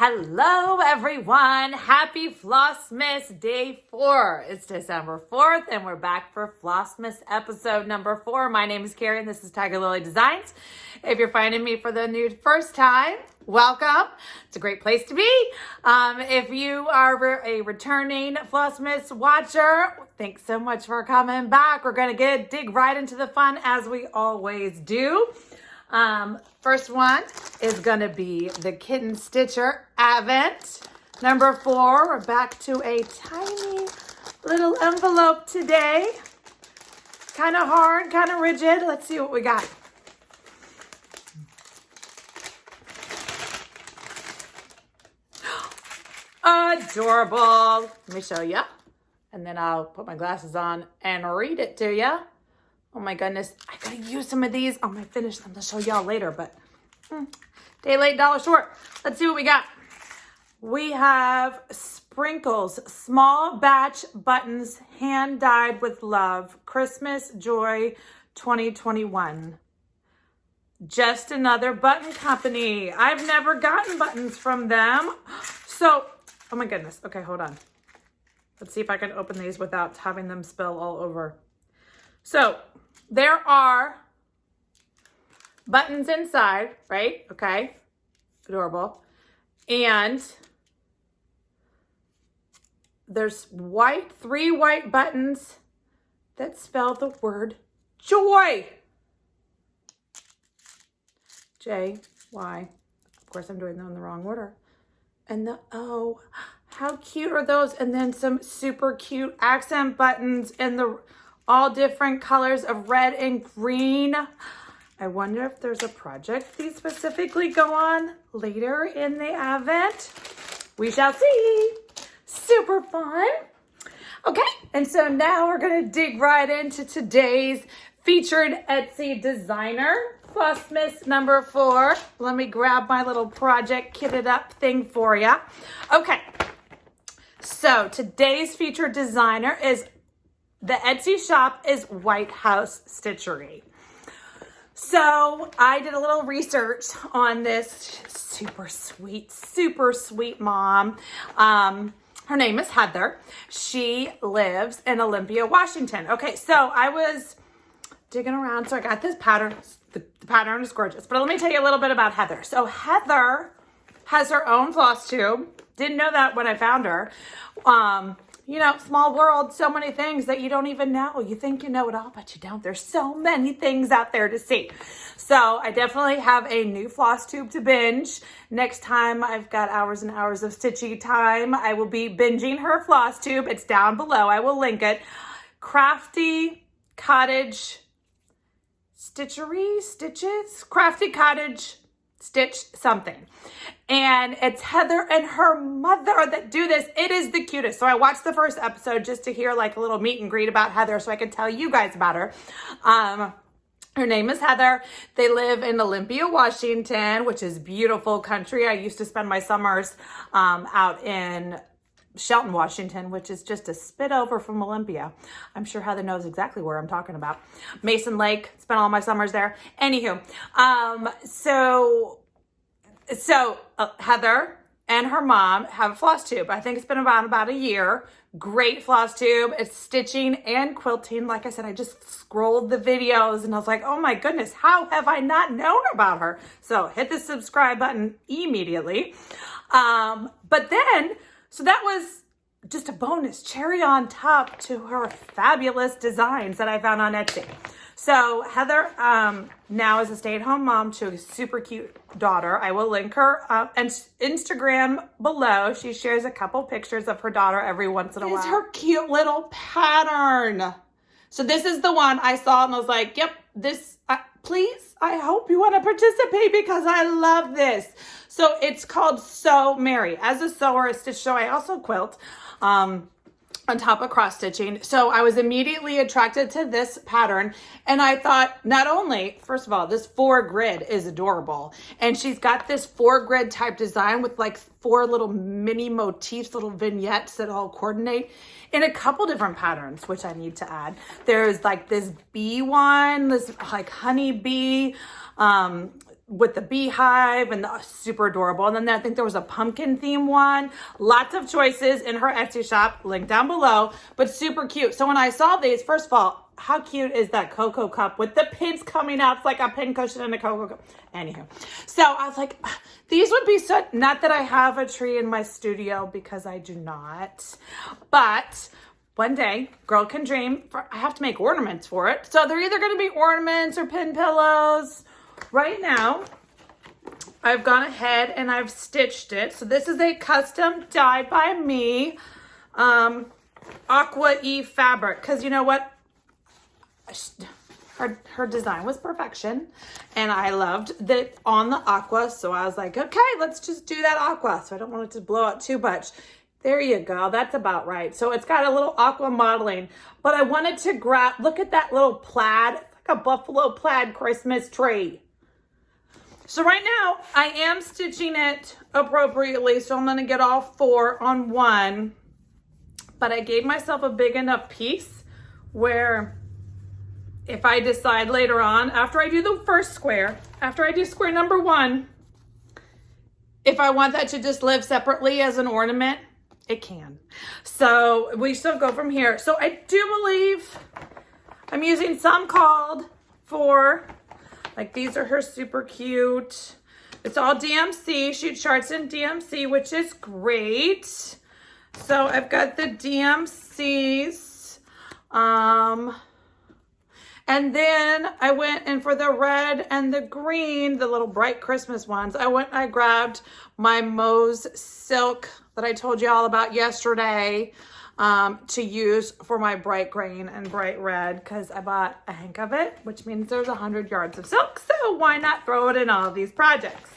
Hello everyone, happy FLOSSMAS Day 4. It's December 4th and we're back for FLOSSMAS episode number 4. My name is Kari and this is Tiger Lily Designs. If you're finding me for the first time, welcome. It's a great place to be. If you are a returning FLOSSMAS watcher, thanks so much for coming back. We're gonna dig right into the fun as we always do. First one is gonna be the Kitten Stitcher Advent. Number 4, we're back to a tiny little envelope today. Kind of hard, kind of rigid. Let's see what we got. Adorable. Let me show you. And then I'll put my glasses on and read it to you. Oh my goodness, I gotta use some of these. I'm gonna finish them to show y'all later, but day late, dollar short. Let's see what we got. We have Sprinkles, small batch buttons, hand dyed with love, Christmas Joy 2021. Just another button company. I've never gotten buttons from them. So, oh my goodness. Okay, hold on. Let's see if I can open these without having them spill all over. So, there are buttons inside, right? Okay. Adorable. And there's three white buttons that spell the word joy. J-Y. Of course, I'm doing them in the wrong order. And the O. How cute are those? And then some super cute accent buttons in the all different colors of red and green. I wonder if there's a project these specifically go on later in the Advent. We shall see. Super fun. Okay, and so now we're gonna dig right into today's featured Etsy designer, FLOSSMAS number 4. Let me grab my little project kitted up thing for you. Okay, so today's featured designer is the Etsy shop is White House Stitchery. So I did a little research on this super sweet mom. Her name is Heather. She lives in Olympia, Washington. Okay, so I was digging around. So I got this pattern. The pattern is gorgeous. But let me tell you a little bit about Heather. So Heather has her own floss tube. Didn't know that when I found her. You know, small world, so many things that you don't even know. You think you know it all, but you don't. There's so many things out there to see. So I definitely have a new floss tube to binge. Next time I've got hours and hours of stitchy time, I will be binging her floss tube. It's down below. I will link it. Crafty Cottage Stitches? Crafty Cottage Stitch something. And it's Heather and her mother that do this. It is the cutest. So I watched the first episode just to hear like a little meet and greet about Heather so I could tell you guys about her. Her name is Heather. They live in Olympia, Washington, which is beautiful country. I used to spend my summers out in Shelton, Washington, which is just a spit over from Olympia. I'm sure Heather knows exactly where I'm talking about. Mason Lake, spent all my summers there. Anywho, Heather and her mom have a floss tube. I think it's been about a year. Great floss tube. It's stitching and quilting. Like I said, I just scrolled the videos and I was like, oh my goodness, how have I not known about her? So hit the subscribe button immediately. So that was just a bonus cherry on top to her fabulous designs that I found on Etsy. So Heather now is a stay-at-home mom to a super cute daughter. I will link her Instagram below. She shares a couple pictures of her daughter every once in a while. It's her cute little pattern. So this is the one I saw and I was like, yep, this, please, I hope you want to participate because I love this. So it's called Sew Mary. As a sewer, a stitch sew, I also quilt. On top of cross stitching. So I was immediately attracted to this pattern and I thought not only, first of all, this 4 grid is adorable and she's got this 4 grid type design with like 4 little mini motifs, little vignettes that all coordinate in a couple different patterns, which I need to add. There's like this bee one, this like honey bee, with the beehive and the super adorable. And then I think there was a pumpkin theme one. Lots of choices in her Etsy shop, link down below, but super cute. So when I saw these, first of all, how cute is that cocoa cup with the pins coming out? It's like a pin cushion and a cocoa cup. Anywho, so I was like, these would be so, not that I have a tree in my studio because I do not, but one day, girl can dream. I have to make ornaments for it. So they're either going to be ornaments or pin pillows. Right now, I've gone ahead and I've stitched it. So this is a custom dye by me, Aqua E fabric. Because you know what? Her design was perfection. And I loved that on the aqua. So I was like, okay, let's just do that aqua. So I don't want it to blow out too much. There you go. That's about right. So it's got a little aqua modeling. But I wanted to grab, look at that little plaid. It's like a buffalo plaid Christmas tree. So right now, I am stitching it appropriately, so I'm going to get all 4 on one. But I gave myself a big enough piece where if I decide later on, after I do the first square, after I do square number 1, if I want that to just live separately as an ornament, it can. So we still go from here. So I do believe I'm using some called for... Like these are her super cute. It's all DMC. She charts in DMC, which is great. So I've got the DMCs. And then I went in for the red and the green, the little bright Christmas ones. I grabbed my Mose silk that I told you all about yesterday. To use for my bright green and bright red because I bought a hank of it, which means there's 100 yards of silk. So why not throw it in all of these projects?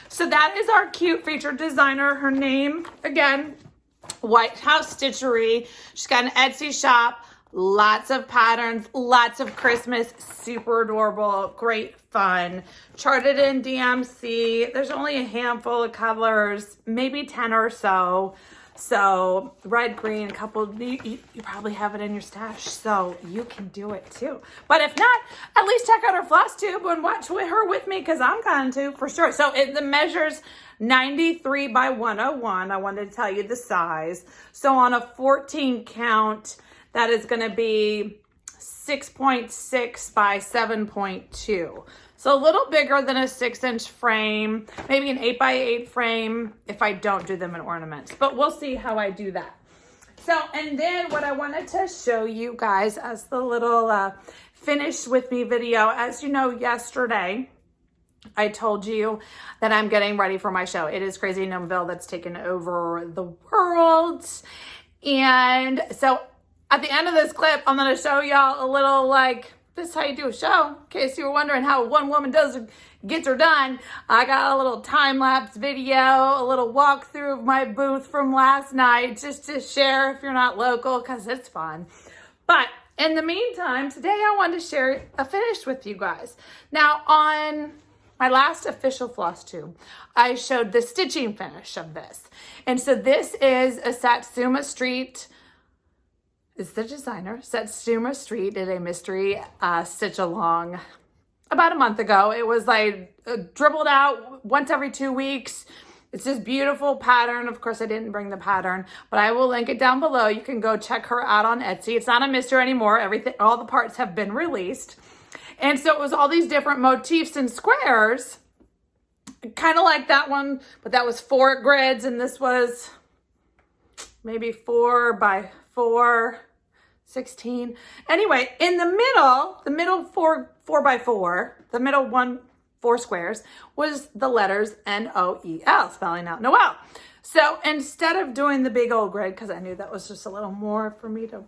So that is our cute featured designer. Her name, again, White House Stitchery. She's got an Etsy shop, lots of patterns, lots of Christmas, super adorable, great fun. Charted in DMC. There's only a handful of colors, maybe 10 or so. So red, green, a couple, you probably have it in your stash, so you can do it too. But if not, at least check out her Flosstube and watch with her with me because I'm going to for sure. So the measures 93 by 101. I wanted to tell you the size. So on a 14 count, that is going to be 6.6 by 7.2. So a little bigger than a 6-inch frame, maybe an 8x8 frame if I don't do them in ornaments, but we'll see how I do that. So, and then what I wanted to show you guys as the little finish with me video, as you know, yesterday, I told you that I'm getting ready for my show. It is Crazy Gnomeville that's taken over the world. And so at the end of this clip, I'm going to show y'all a little like, this is how you do a show. In case you were wondering how one woman gets her done, I got a little time-lapse video, a little walkthrough of my booth from last night, just to share if you're not local, because it's fun. But in the meantime, today I wanted to share a finish with you guys. Now, on my last official Flosstube, I showed the stitching finish of this. And so this is a Satsuma Street. Is the designer. Satsuma Street did a mystery stitch along about a month ago. It was like dribbled out once every 2 weeks. It's this beautiful pattern. Of course, I didn't bring the pattern, but I will link it down below. You can go check her out on Etsy. It's not a mystery anymore. Everything, all the parts have been released. And so it was all these different motifs and squares, kind of like that one, but that was 4 grids, and this was maybe 4 by 4. 16. Anyway, in the middle 4 by 4, the middle 4 squares was the letters NOEL, spelling out Noel. So instead of doing the big old grid, because I knew that was just a little more for me to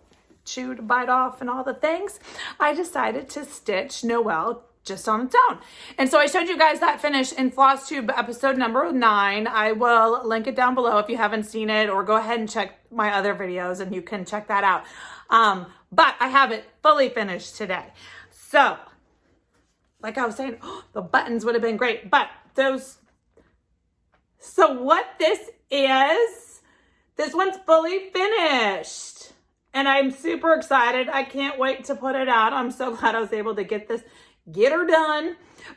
chew, to bite off and all the things, I decided to stitch Noel just on its own. And so I showed you guys that finish in Flosstube episode number 9. I will link it down below if you haven't seen it, or go ahead and check my other videos and you can check that out. But I have it fully finished today. So, like I was saying, the buttons would have been great, but those, so what this one's fully finished. And I'm super excited. I can't wait to put it out. I'm so glad I was able to get this get her done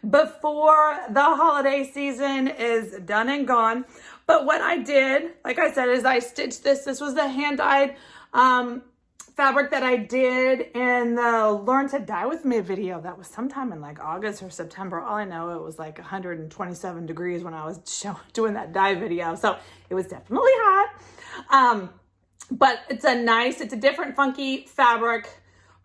before the holiday season is done and gone. But what I did, like I said, is I stitched this. This was the hand-dyed fabric that I did in the Learn to Dye With Me video. That was sometime in like August or September. All I know, it was like 127 degrees when I was doing that dye video. So it was definitely hot. But it's a different funky fabric,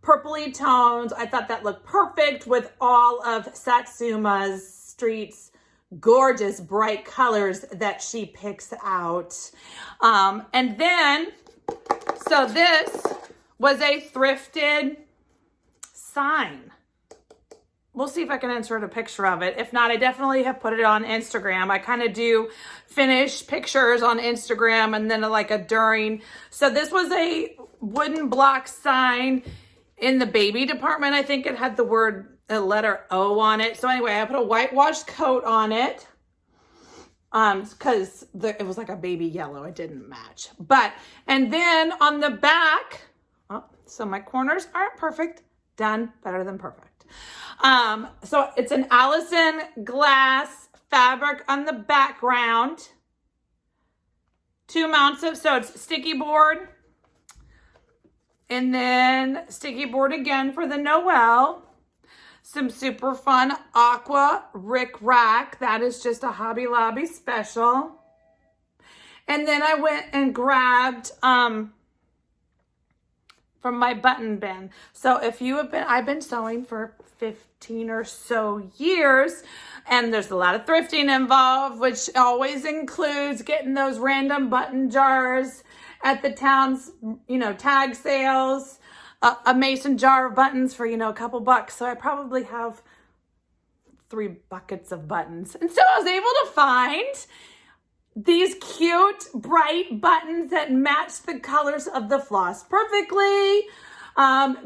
purpley tones. I thought that looked perfect with all of Satsuma's Street's gorgeous bright colors that she picks out. And then, so this was a thrifted sign. We'll see if I can insert a picture of it. If not, I definitely have put it on Instagram. I kind of do finish pictures on Instagram and then like a during. So this was a wooden block sign in the baby department. I think it had the letter O on it. So anyway, I put a whitewashed coat on it because it was like a baby yellow. It didn't match. And then on the back, so my corners aren't perfect. Done better than perfect. So it's an Allison glass fabric on the background. 2 mounts of, so it's sticky board. And then sticky board again for the Noel. Some super fun aqua Rick Rack. That is just a Hobby Lobby special. And then I went and grabbed from my button bin. So if you have been, I've been sewing for 15 or so years, and there's a lot of thrifting involved, which always includes getting those random button jars at the town's, tag sales, a mason jar of buttons for, a couple bucks. So I probably have 3 buckets of buttons. And so I was able to find these cute, bright buttons that match the colors of the floss perfectly.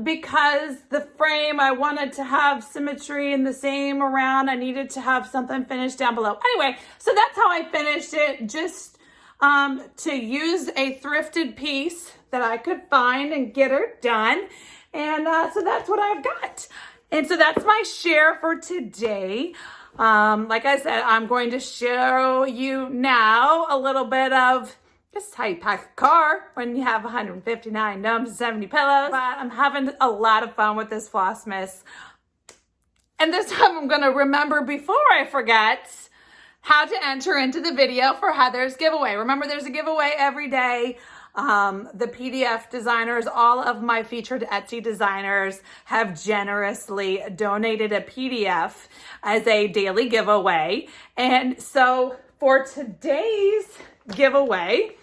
Because the frame, I wanted to have symmetry in the same around. I needed to have something finished down below. Anyway, so that's how I finished it. Just to use a thrifted piece that I could find and get her done. And so that's what I've got. And so that's my share for today. Like I said, I'm going to show you now a little bit of this is how you pack a car when you have 159 gnomes and 70 pillows. But I'm having a lot of fun with this FLOSSMAS. And this time I'm going to remember before I forget how to enter into the video for Heather's giveaway. Remember, there's a giveaway every day. The PDF designers, all of my featured Etsy designers have generously donated a PDF as a daily giveaway. And so for today's giveaway,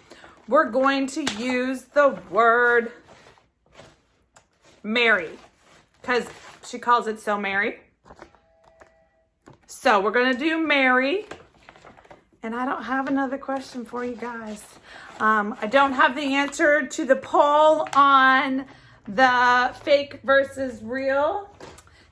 we're going to use the word Mary because she calls it So Mary. So we're going to do Mary. And I don't have another question for you guys. I don't have the answer to the poll on the fake versus real.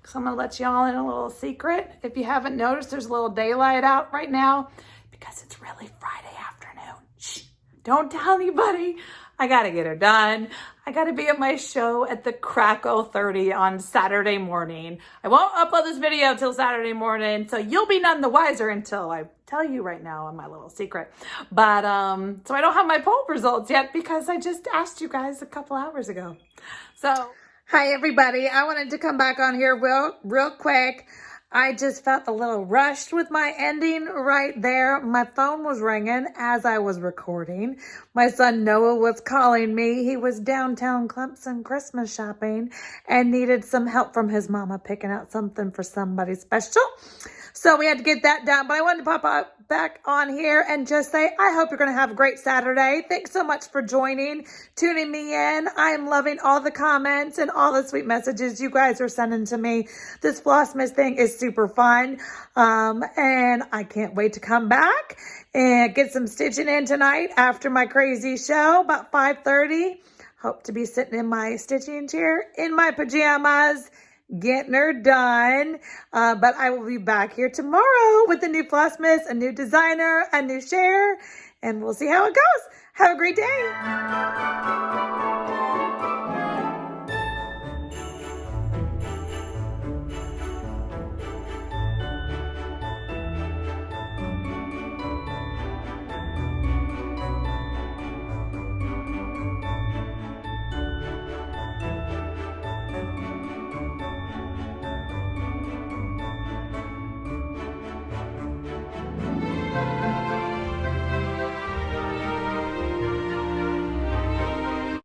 So I'm going to let y'all in a little secret. If you haven't noticed, there's a little daylight out right now because it's really Friday afternoon. Shh, don't tell anybody. I got to get her done. I got to be at my show at the Crackle 30 on Saturday morning. I won't upload this video till Saturday morning, so you'll be none the wiser until I tell you right now on my little secret. But, so I don't have my poll results yet because I just asked you guys a couple hours ago. So, hi everybody. I wanted to come back on here real quick. I just felt a little rushed with my ending right there. My phone was ringing as I was recording. My son Noah was calling me. He was downtown Clemson Christmas shopping and needed some help from his mama picking out something for somebody special. So we had to get that done. But I wanted to pop back on here and just say, I hope you're going to have a great Saturday. Thanks so much for tuning me in. I am loving all the comments and all the sweet messages you guys are sending to me. This FLOSSMAS thing is super fun. And I can't wait to come back and get some stitching in tonight after my crazy show about 5:30. Hope to be sitting in my stitching chair in my pajamas, getting her done. But I will be back here tomorrow with a new FLOSSMAS, a new designer, a new share, and we'll see how it goes. Have a great day.